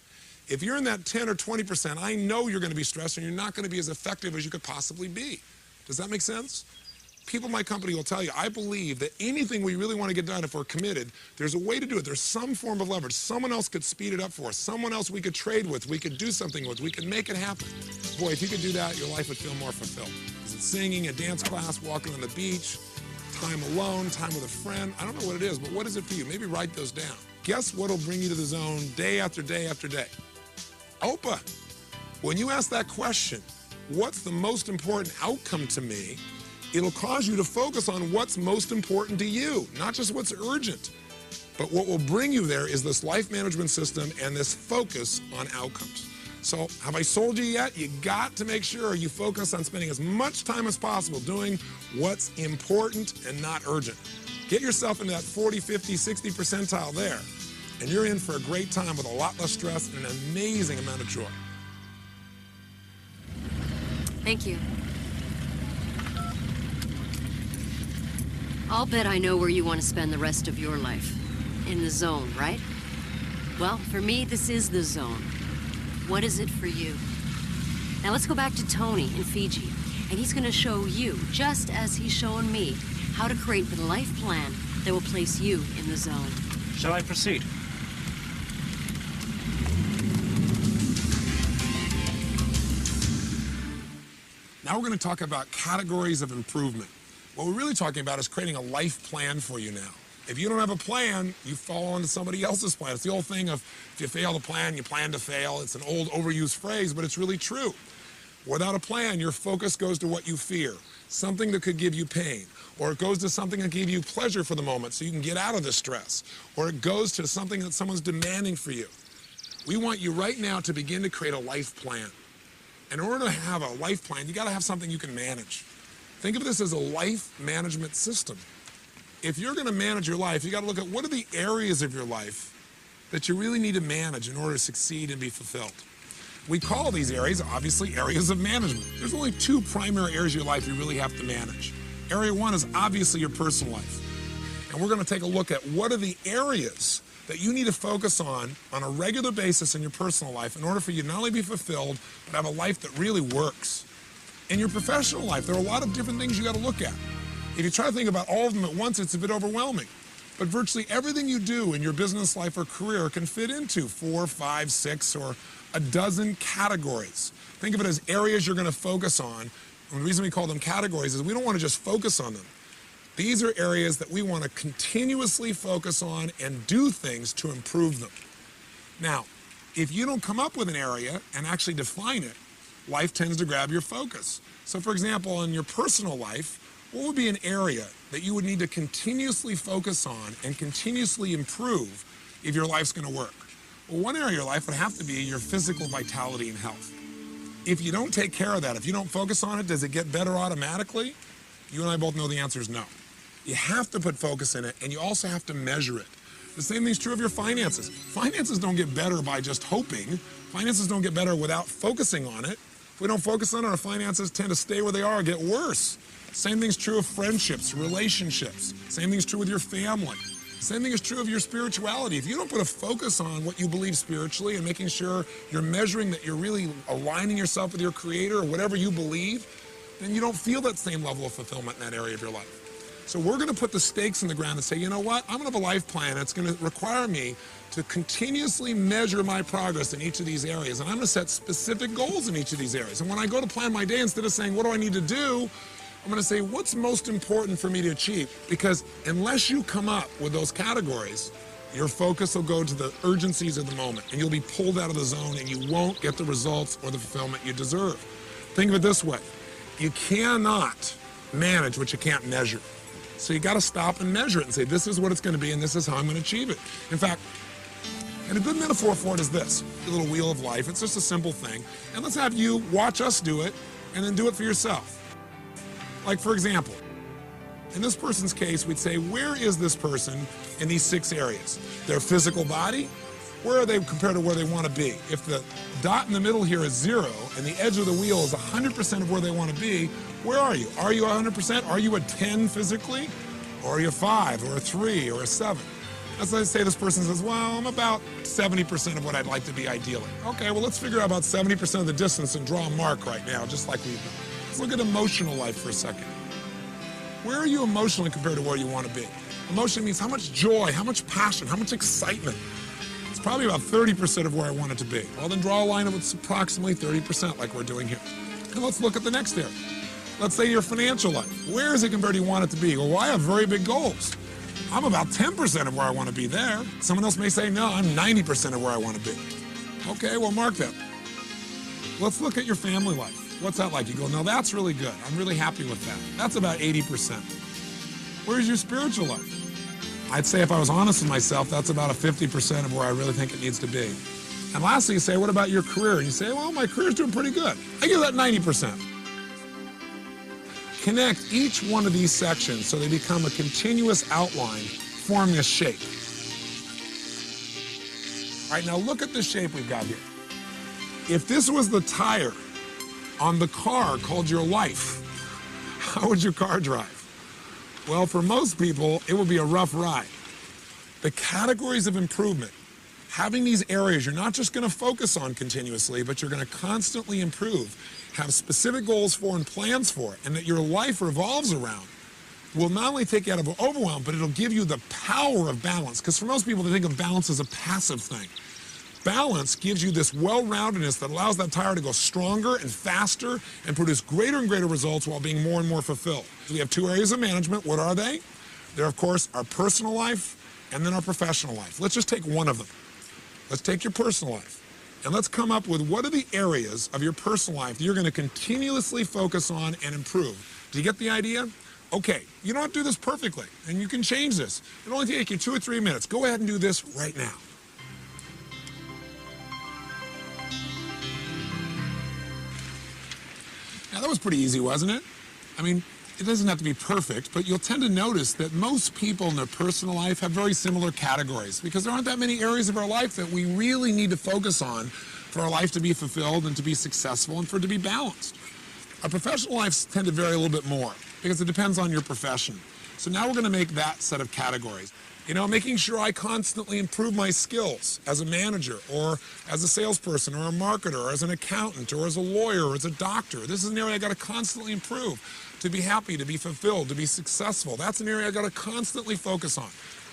S1: If you're in that 10 or 20%, I know you're going to be stressed and you're not going to be as effective as you could possibly be. Does that make sense? People in my company will tell you, I believe that anything we really want to get done, if we're committed, there's a way to do it. There's some form of leverage. Someone else could speed it up for us. Someone else we could trade with. We could do something with. We could make it happen. Boy, if you could do that, your life would feel more fulfilled. Is it singing, a dance class, walking on the beach, time alone, time with a friend? I don't know what it is, but what is it for you? Maybe write those down. Guess what will bring you to the zone day after day after day? Oprah. When you ask that question, what's the most important outcome to me? It'll cause you to focus on what's most important to you, not just what's urgent. But what will bring you there is this life management system and this focus on outcomes. So have I sold you yet? You got to make sure you focus on spending as much time as possible doing what's important and not urgent. Get yourself into that 40, 50, 60 percentile there, and you're in for a great time with a lot less stress and an amazing amount of joy.
S2: Thank you. I'll bet I know where you want to spend the rest of your life. In the zone, right? Well, for me, this is the zone. What is it for you? Now let's go back to Tony in Fiji, and he's going to show you, just as he's shown me, how to create the life plan that will place you in the zone.
S3: Shall I proceed?
S1: Now we're going to talk about categories of improvement. What we're really talking about is creating a life plan for you now. If you don't have a plan, you fall into somebody else's plan. It's the old thing of if you fail to plan, you plan to fail. It's an old overused phrase, but it's really true. Without a plan, your focus goes to what you fear, something that could give you pain, or it goes to something that gives you pleasure for the moment so you can get out of the stress, or it goes to something that someone's demanding for you. We want you right now to begin to create a life plan. In order to have a life plan, you got to have something you can manage. Think of this as a life management system. If you're going to manage your life, you got to look at what are the areas of your life that you really need to manage in order to succeed and be fulfilled. We call these areas, obviously, areas of management. There's only two primary areas of your life you really have to manage. Area one is obviously your personal life. And we're going to take a look at what are the areas that you need to focus on a regular basis in your personal life in order for you to not only be fulfilled, but have a life that really works. In your professional life, there are a lot of different things you got to look at. If you try to think about all of them at once, it's a bit overwhelming. But virtually everything you do in your business life or career can fit into 4, 5, 6, or a dozen categories. Think of it as areas you're going to focus on. And the reason we call them categories is we don't want to just focus on them. These are areas that we want to continuously focus on and do things to improve them. Now, if you don't come up with an area and actually define it, life tends to grab your focus. So for example, in your personal life, what would be an area that you would need to continuously focus on and continuously improve if your life's going to work? Well, one area of your life would have to be your physical vitality and health. If you don't take care of that, if you don't focus on it, does it get better automatically? You and I both know the answer is no. You have to put focus in it, and you also have to measure it. The same thing's true of your finances. Finances don't get better by just hoping. Finances don't get better without focusing on it. If we don't focus on it, our finances tend to stay where they are or get worse. Same thing's true of friendships, relationships. Same thing's true with your family. Same thing is true of your spirituality. If you don't put a focus on what you believe spiritually and making sure you're measuring that you're really aligning yourself with your creator or whatever you believe, then you don't feel that same level of fulfillment in that area of your life. So we're going to put the stakes in the ground and say, you know what, I'm going to have a life plan that's going to require me to continuously measure my progress in each of these areas. And I'm going to set specific goals in each of these areas. And when I go to plan my day, instead of saying, what do I need to do? I'm going to say, what's most important for me to achieve? Because unless you come up with those categories, your focus will go to the urgencies of the moment, and you'll be pulled out of the zone, and you won't get the results or the fulfillment you deserve. Think of it this way. You cannot manage what you can't measure. So you got to stop and measure it and say, this is what it's going to be, and this is how I'm going to achieve it. In fact, and a good metaphor for it is this, the little wheel of life. It's just a simple thing. And let's have you watch us do it, and then do it for yourself. Like, for example, in this person's case, we'd say, where is this person in these 6 areas? Their physical body, where are they compared to where they want to be? If the dot in the middle here is 0 and the edge of the wheel is 100% of where they want to be, where are you? Are you 100%? Are you a 10 physically? Or are you a 5 or a 3 or a 7? Let's say this person says, well, I'm about 70% of what I'd like to be ideally. Okay, well, let's figure out about 70% of the distance and draw a mark right now, just like we've done. Let's look at emotional life for a second. Where are you emotionally compared to where you want to be? Emotion means how much joy, how much passion, how much excitement. It's probably about 30% of where I want it to be. Well, then draw a line of it's approximately 30% like we're doing here. And let's look at the next area. Let's say your financial life. Where is it compared to where you want it to be? Well, I have very big goals. I'm about 10% of where I want to be there. Someone else may say, no, I'm 90% of where I want to be. Okay, well, mark that. Let's look at your family life. What's that like? You go, no, that's really good. I'm really happy with that. That's about 80%. Where's your spiritual life? I'd say if I was honest with myself, that's about a 50% of where I really think it needs to be. And lastly, you say, what about your career? And you say, well, my career's doing pretty good. I give that 90%. Connect each one of these sections so they become a continuous outline, forming a shape. All right, now look at the shape we've got here. If this was the tire on the car called your life, how would your car drive? Well, for most people, it would be a rough ride. The categories of improvement, having these areas you're not just going to focus on continuously, but you're going to constantly improve, have specific goals for and plans for it, and that your life revolves around, will not only take you out of overwhelm, but it'll give you the power of balance. Because for most people, they think of balance as a passive thing. Balance gives you this well-roundedness that allows that tire to go stronger and faster and produce greater and greater results while being more and more fulfilled. We have 2 areas of management. What are they? There, of course, our personal life and then our professional life. Let's just take one of them. Let's take your personal life. And let's come up with what are the areas of your personal life that you're going to continuously focus on and improve. Do you get the idea? Okay, you don't have to do this perfectly, and you can change this. It'll only take you 2 or 3 minutes. Go ahead and do this right now. Now, that was pretty easy, wasn't it? I mean, it doesn't have to be perfect, but you'll tend to notice that most people in their personal life have very similar categories because there aren't that many areas of our life that we really need to focus on for our life to be fulfilled and to be successful and for it to be balanced. Our professional lives tend to vary a little bit more because it depends on your profession. So now we're going to make that set of categories. You know, making sure I constantly improve my skills as a manager or as a salesperson or a marketer or as an accountant or as a lawyer or as a doctor. This is an area I got to constantly improve to be happy, to be fulfilled, to be successful. That's an area I got to constantly focus on.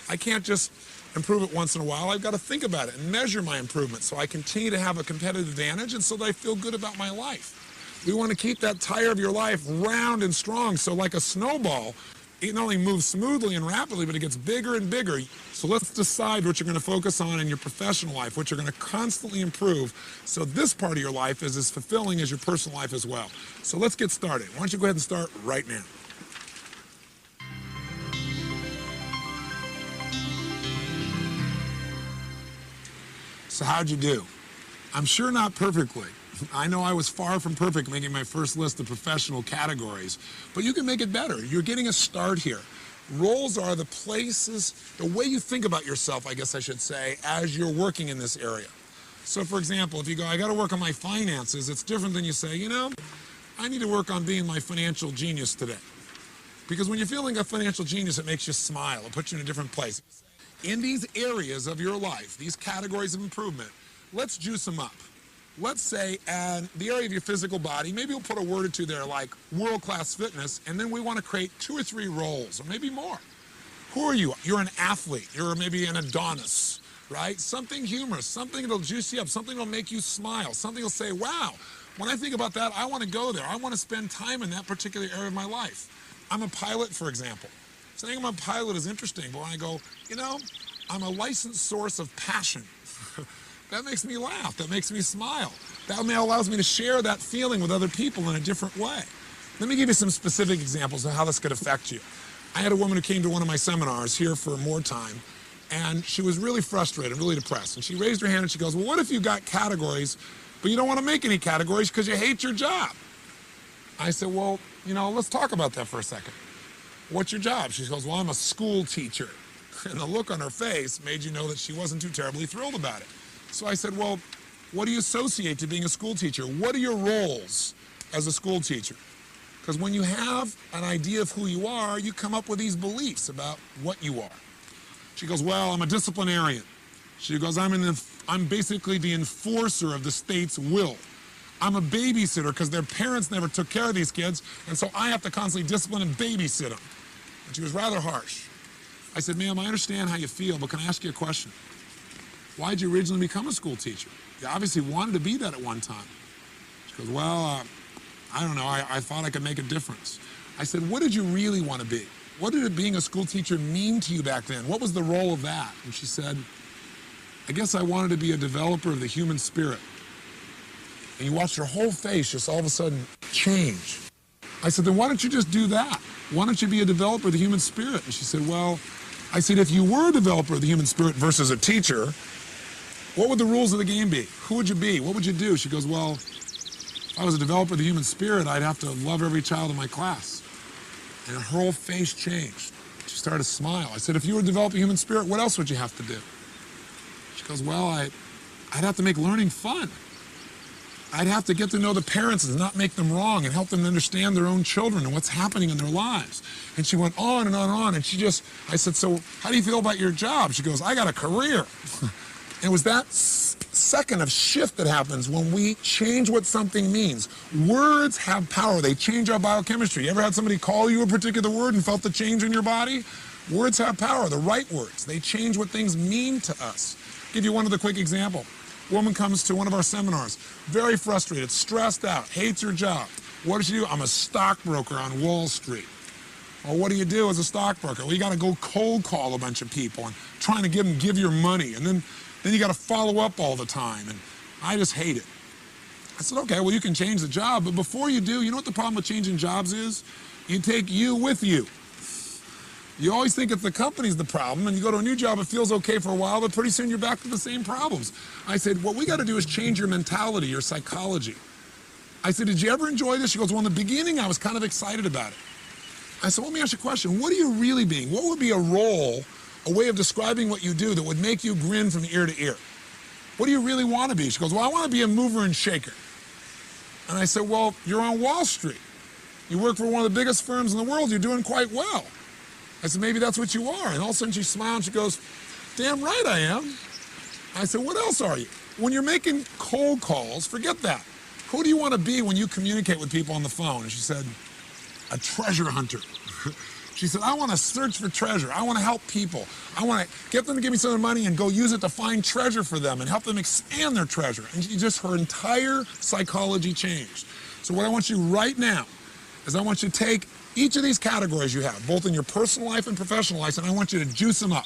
S1: I can't just improve it once in a while. I've got to think about it and measure my improvement so I continue to have a competitive advantage and so that I feel good about my life. We want to keep that tire of your life round and strong so like a snowball, it not only moves smoothly and rapidly, but it gets bigger and bigger. So let's decide what you're going to focus on in your professional life, what you're going to constantly improve, so this part of your life is as fulfilling as your personal life as well. So let's get started. Why don't you go ahead and start right now. So how'd you do? I'm sure not perfectly. I know I was far from perfect making my first list of professional categories, but you can make it better. You're getting a start here. Roles are the places, the way you think about yourself, I guess I should say, as you're working in this area. So for example, if you go, I got to work on my finances, it's different than you say, you know, I need to work on being my financial genius today. Because when you're feeling a financial genius, it makes you smile. It puts you in a different place. In these areas of your life, these categories of improvement, let's juice them up. Let's say the area of your physical body, maybe we'll put a word or two there like world-class fitness, and then we want to create 2 or 3 roles, or maybe more. Who are you? You're an athlete. You're maybe an Adonis, right? Something humorous, something that'll juice you up, something that'll make you smile, something that'll say, wow, when I think about that, I want to go there. I want to spend time in that particular area of my life. I'm a pilot, for example. Saying I'm a pilot is interesting, but when I go, you know, I'm a licensed source of passion. That makes me laugh. That makes me smile. That allows me to share that feeling with other people in a different way. Let me give you some specific examples of how this could affect you. I had a woman who came to one of my seminars here for more time, and she was really frustrated, really depressed. And she raised her hand and she goes, well, what if you got categories, but you don't want to make any categories because you hate your job? I said, well, you know, let's talk about that for a second. What's your job? She goes, well, I'm a school teacher. And the look on her face made you know that she wasn't too terribly thrilled about it. So I said, well, what do you associate to being a school teacher? What are your roles as a school teacher? Because when you have an idea of who you are, you come up with these beliefs about what you are. She goes, well, I'm a disciplinarian. She goes, I'm basically the enforcer of the state's will. I'm a babysitter because their parents never took care of these kids, and so I have to constantly discipline and babysit them. And she was rather harsh. I said, ma'am, I understand how you feel, but can I ask you a question? Why did you originally become a school teacher? You obviously wanted to be that at one time. She goes, well, I don't know. I thought I could make a difference. I said, what did you really want to be? What did being a school teacher mean to you back then? What was the role of that? And she said, I guess I wanted to be a developer of the human spirit. And you watched her whole face just all of a sudden change. I said, then why don't you just do that? Why don't you be a developer of the human spirit? And she said, well, I said, if you were a developer of the human spirit versus a teacher, what would the rules of the game be? Who would you be? What would you do? She goes, well, if I was a developer of the human spirit, I'd have to love every child in my class. And her whole face changed. She started to smile. I said, if you were developing human spirit, what else would you have to do? She goes, well, I'd have to make learning fun. I'd have to get to know the parents and not make them wrong and help them understand their own children and what's happening in their lives. And she went on and on and on. And I said, so how do you feel about your job? She goes, I got a career. And it was that second of shift that happens when we change what something means. Words have power. They change our biochemistry. You ever had somebody call you a particular word and felt the change in your body? Words have power, the right words. They change what things mean to us. I'll give you one other quick example. A woman comes to one of our seminars, very frustrated, stressed out, hates her job. What does she do? I'm a stockbroker on Wall Street. Or what do you do as a stockbroker? Well, you got to go cold call a bunch of people and trying to get them to give your money. And then you got to follow up all the time. And I just hate it. I said, okay, well, you can change the job. But before you do, you know what the problem with changing jobs is? You take you with you. You always think it's the company's the problem, and you go to a new job, it feels okay for a while, but pretty soon you're back to the same problems. I said, what we got to do is change your mentality, your psychology. I said, did you ever enjoy this? She goes, well, in the beginning, I was kind of excited about it. I said, let me ask you a question. What are you really being? What would be a role, a way of describing what you do that would make you grin from ear to ear? What do you really want to be? She goes, well, I want to be a mover and shaker. And I said, well, you're on Wall Street. You work for one of the biggest firms in the world. You're doing quite well. I said, maybe that's what you are. And all of a sudden she smiled and she goes, damn right I am. I said, what else are you? When you're making cold calls, forget that. Who do you want to be when you communicate with people on the phone? And she said, a treasure hunter. She said, I want to search for treasure. I want to help people. I want to get them to give me some of their money and go use it to find treasure for them and help them expand their treasure. And just her entire psychology changed. So what I want you right now is I want you to take each of these categories you have, both in your personal life and professional life, and I want you to juice them up.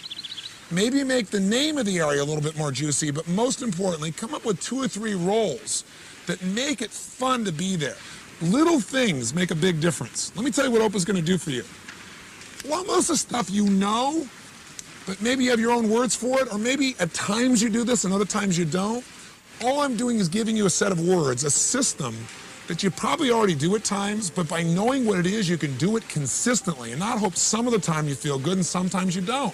S1: Maybe make the name of the area a little bit more juicy, but most importantly, come up with 2 or 3 roles that make it fun to be there. Little things make a big difference. Let me tell you what Oprah's going to do for you. Well, most of the stuff you know, but maybe you have your own words for it, or maybe at times you do this and other times you don't. All I'm doing is giving you a set of words, a system that you probably already do at times, but by knowing what it is, you can do it consistently and not hope some of the time you feel good and sometimes you don't.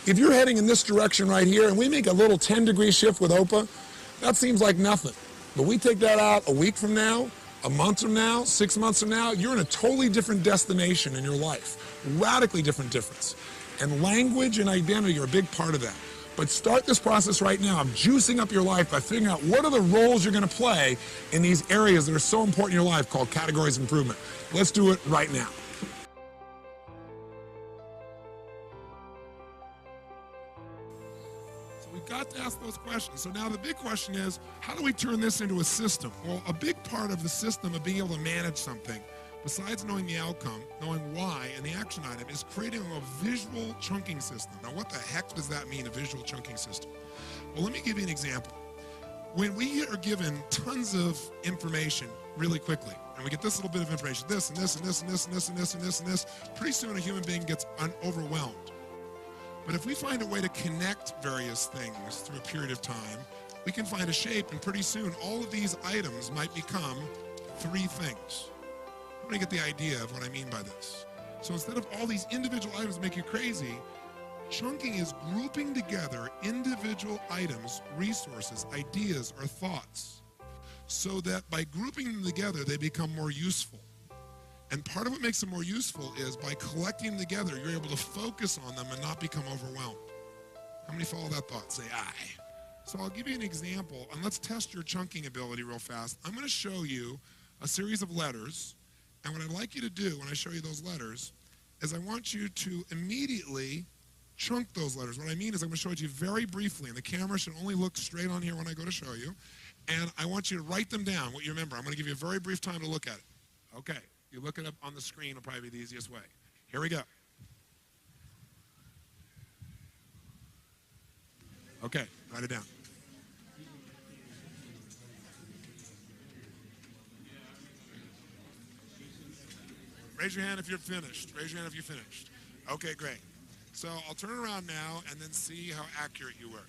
S1: If you're heading in this direction right here and we make a little 10-degree shift with Oprah, that seems like nothing. But we take that out a week from now, a month from now, 6 months from now, you're in a totally different destination in your life. Radically different difference. And language and identity are a big part of that. But start this process right now of juicing up your life by figuring out what are the roles you're going to play in these areas that are so important in your life called categories of improvement. Let's do it right now. So we've got to ask those questions. So now the big question is, how do we turn this into a system? Well, a big part of the system of being able to manage something, besides knowing the outcome, knowing why, and the action item, is creating a visual chunking system. Now, what the heck does that mean, a visual chunking system? Well, let me give you an example. When we are given tons of information really quickly, and we get this little bit of information, this and this and this and this and this and this and this and this, pretty soon a human being gets overwhelmed. But if we find a way to connect various things through a period of time, we can find a shape, and pretty soon all of these items might become 3 things. I'm going to get the idea of what I mean by this. So instead of all these individual items that make you crazy, chunking is grouping together individual items, resources, ideas, or thoughts, so that by grouping them together, they become more useful. And part of what makes them more useful is by collecting them together, you're able to focus on them and not become overwhelmed. How many follow that thought? Say aye. So I'll give you an example, and let's test your chunking ability real fast. I'm going to show you a series of letters. And what I'd like you to do when I show you those letters is I want you to immediately chunk those letters. What I mean is I'm going to show it to you very briefly, and the camera should only look straight on here when I go to show you. And I want you to write them down, what you remember. I'm going to give you a very brief time to look at it. Okay, you look it up on the screen will probably be the easiest way. Here we go. Okay, write it down. Raise your hand if you're finished. Raise your hand if you're finished. Okay, great. So I'll turn it around now and then see how accurate you were.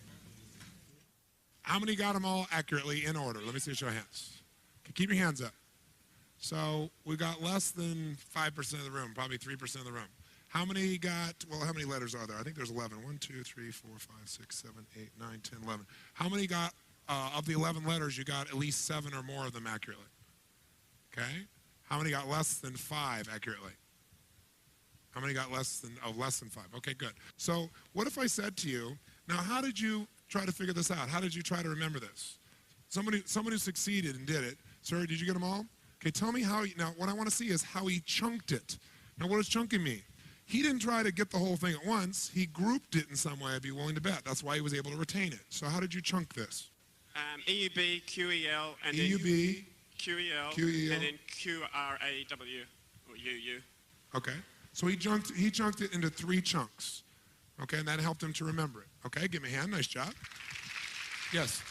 S1: How many got them all accurately in order? Let me see a show of hands. Okay, keep your hands up. So we got less than 5% of the room, probably 3% of the room. How many got, well, how many letters are there? I think there's 11. 1, 2, 3, 4, 5, 6, 7, 8, 9, 10, 11. How many got, of the 11 letters, you got at least 7 or more of them accurately? Okay? How many got less than 5 accurately? How many got less than 5? Okay, good. So what if I said to you, now how did you try to figure this out? How did you try to remember this? Somebody who succeeded and did it. Sir, did you get them all? Okay, tell me how, now what I want to see is how he chunked it. Now what does chunking mean? He didn't try to get the whole thing at once. He grouped it in some way, I'd be willing to bet. That's why he was able to retain it. So how did you chunk this?
S3: EUB, QEL, and
S1: EUB,
S3: QEL,
S1: QEL,
S3: and then QRAW, or UU.
S1: Okay. So he chunked it into 3 chunks. Okay, and that helped him to remember it. Okay, give me a hand, nice job. Yes.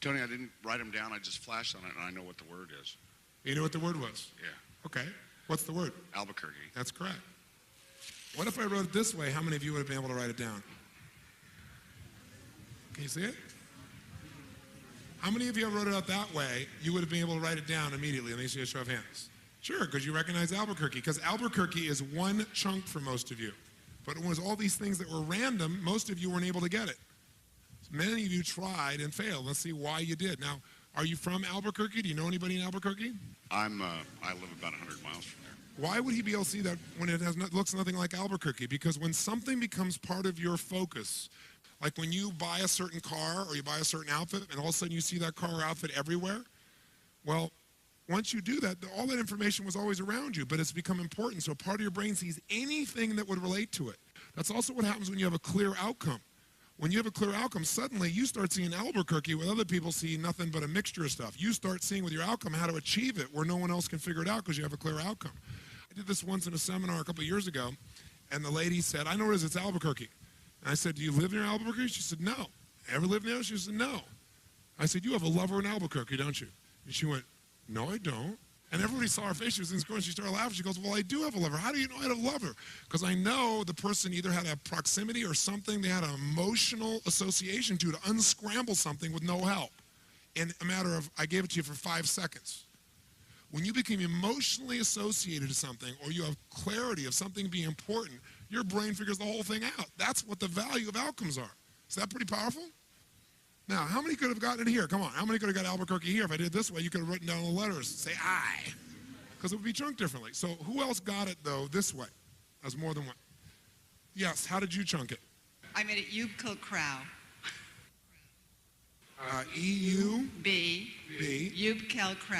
S4: Tony, I didn't write them down, I just flashed on it and I know what the word is.
S1: You knew what the word was?
S4: Yeah.
S1: Okay, what's the word?
S4: Albuquerque.
S1: That's correct. What if I wrote it this way? How many of you would have been able to write it down? Can you see it? How many of you wrote it out that way, you would have been able to write it down immediately? Let me see a show of hands. Sure, because you recognize Albuquerque, because Albuquerque is 1 chunk for most of you. But it was all these things that were random, most of you weren't able to get it. So many of you tried and failed. Let's see why you did. Now, are you from Albuquerque? Do you know anybody in Albuquerque?
S4: I live about 100 miles from there.
S1: Why would he be able to see that when it looks nothing like Albuquerque? Because when something becomes part of your focus, like when you buy a certain car or you buy a certain outfit and all of a sudden you see that car or outfit everywhere, well, once you do that, all that information was always around you, but it's become important. So part of your brain sees anything that would relate to it. That's also what happens when you have a clear outcome. When you have a clear outcome, suddenly you start seeing Albuquerque where other people see nothing but a mixture of stuff. You start seeing with your outcome how to achieve it where no one else can figure it out because you have a clear outcome. I did this once in a seminar a couple of years ago, and the lady said, I know where it is, it's Albuquerque. And I said, do you live near Albuquerque? She said, no. Ever live near? She said, no. I said, you have a lover in Albuquerque, don't you? And she went, no, I don't. And everybody saw her face. She was in school, and she started laughing. She goes, well, I do have a lover. How do you know I have a lover? Because I know the person either had a proximity or something. They had an emotional association to unscramble something with no help. In a matter of, I gave it to you for 5 seconds. When you become emotionally associated to something or you have clarity of something being important, your brain figures the whole thing out. That's what the value of outcomes are. Is that pretty powerful? Now, how many could have gotten it here? Come on, how many could have got Albuquerque here? If I did it this way, you could have written down the letters, say I, because it would be chunked differently. So who else got it, though, this way? As more than one. Yes, how did you chunk it?
S5: I made it Yubkel Crow.
S1: E-U?
S5: B.
S1: B.
S5: Yubkel Crow.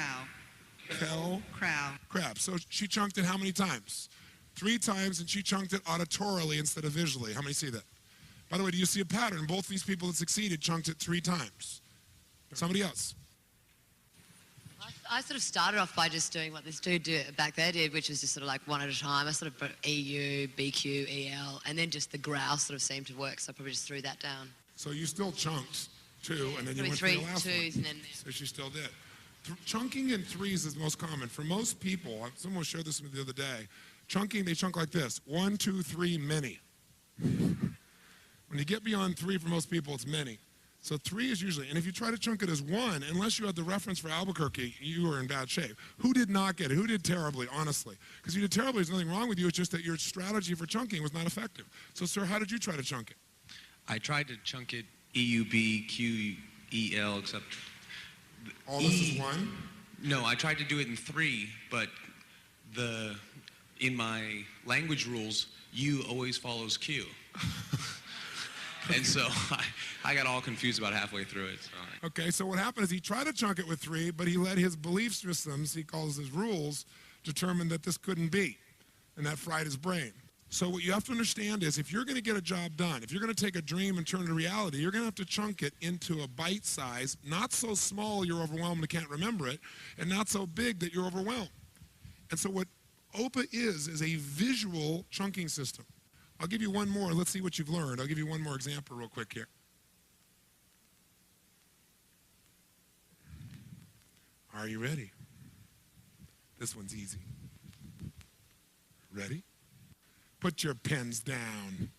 S1: Kel?
S5: Crow.
S1: Crab. So she chunked it how many times? 3 times, and she chunked it auditorily instead of visually. How many see that? By the way, do you see a pattern? Both these people that succeeded chunked it 3 times. Somebody else.
S6: I sort of started off by just doing what this dude back there did, which was just sort of like one at a time. I sort of put EU, BQ, EL, and then just the growl sort of seemed to work, so I probably just threw that down.
S1: So you still chunked 2, and then you went to
S6: three
S1: the last
S6: twos
S1: one.
S6: and then...
S1: So she still did. Chunking in 3s is the most common. For most people, someone showed this with me the other day, chunking, they chunk like this. 1, 2, 3, many. When you get beyond 3 for most people, it's many. So 3 is usually, and if you try to chunk it as 1, unless you had the reference for Albuquerque, you are in bad shape. Who did not get it? Who did terribly, honestly? Because you did terribly, there's nothing wrong with you, it's just that your strategy for chunking was not effective. So sir, how did you try to chunk it?
S7: I tried to chunk it EUB, QEL, except...
S1: All this is 1?
S7: No, I tried to do it in 3, but in my language rules, U always follows Q. And so I got all confused about halfway through it. So
S1: Okay, so what happened is he tried to chunk it with 3, but he let his belief systems, he calls his rules, determine that this couldn't be, and that fried his brain. So what you have to understand is if you're going to get a job done, if you're going to take a dream and turn it to reality, you're going to have to chunk it into a bite size, not so small you're overwhelmed and can't remember it, and not so big that you're overwhelmed. And so what OPA is a visual chunking system. I'll give you one more. Let's see what you've learned. I'll give you one more example real quick here. Are you ready? This one's easy. Ready? Put your pens down.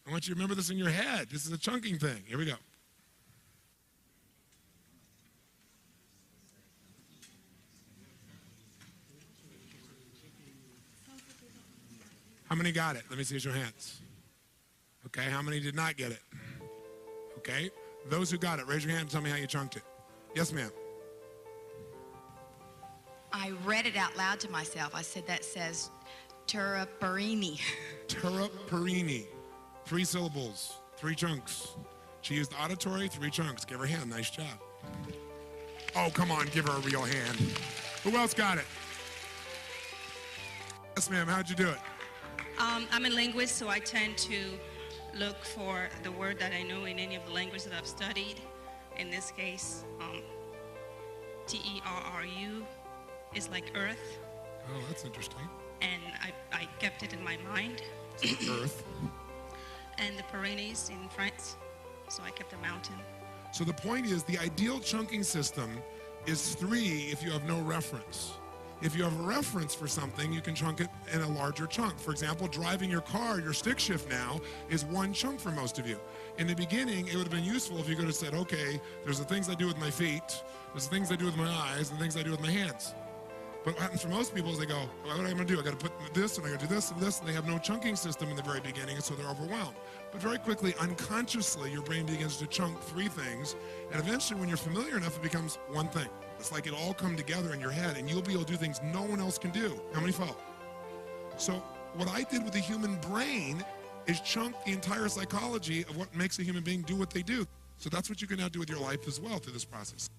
S1: I want you to remember this in your head. This is a chunking thing. Here we go. How many got it? Let me see your hands. Okay, how many did not get it? Okay, those who got it, raise your hand and tell me how you chunked it. Yes, ma'am.
S5: I read it out loud to myself. I said, that says Turaparini.
S1: Turaparini. 3 syllables, 3 chunks. She used auditory, 3 chunks. Give her a hand, nice job. Oh, come on, give her a real hand. Who else got it? Yes, ma'am, how'd you do it?
S8: I'm a linguist, so I tend to look for the word that I know in any of the languages that I've studied. In this case, T-E-R-R-U is like earth,
S1: Oh, that's interesting.
S8: and I kept it in my mind.
S1: So Earth.
S8: And the Pyrenees in France, so I kept a mountain.
S1: So the point is, the ideal chunking system is 3 if you have no reference. If you have a reference for something, you can chunk it in a larger chunk. For example, driving your car, your stick shift now is 1 chunk for most of you. In the beginning, it would have been useful if you could have said, okay, there's the things I do with my feet, there's the things I do with my eyes, and the things I do with my hands. But what happens for most people is they go, what am I going to do? I got to put this, and I got to do this, and this, and they have no chunking system in the very beginning, and so they're overwhelmed. But very quickly, unconsciously, your brain begins to chunk 3 things, and eventually, when you're familiar enough, it becomes 1 thing. It's like it all come together in your head, and you'll be able to do things no one else can do. How many follow? So what I did with the human brain is chunk the entire psychology of what makes a human being do what they do. So that's what you can now do with your life as well through this process.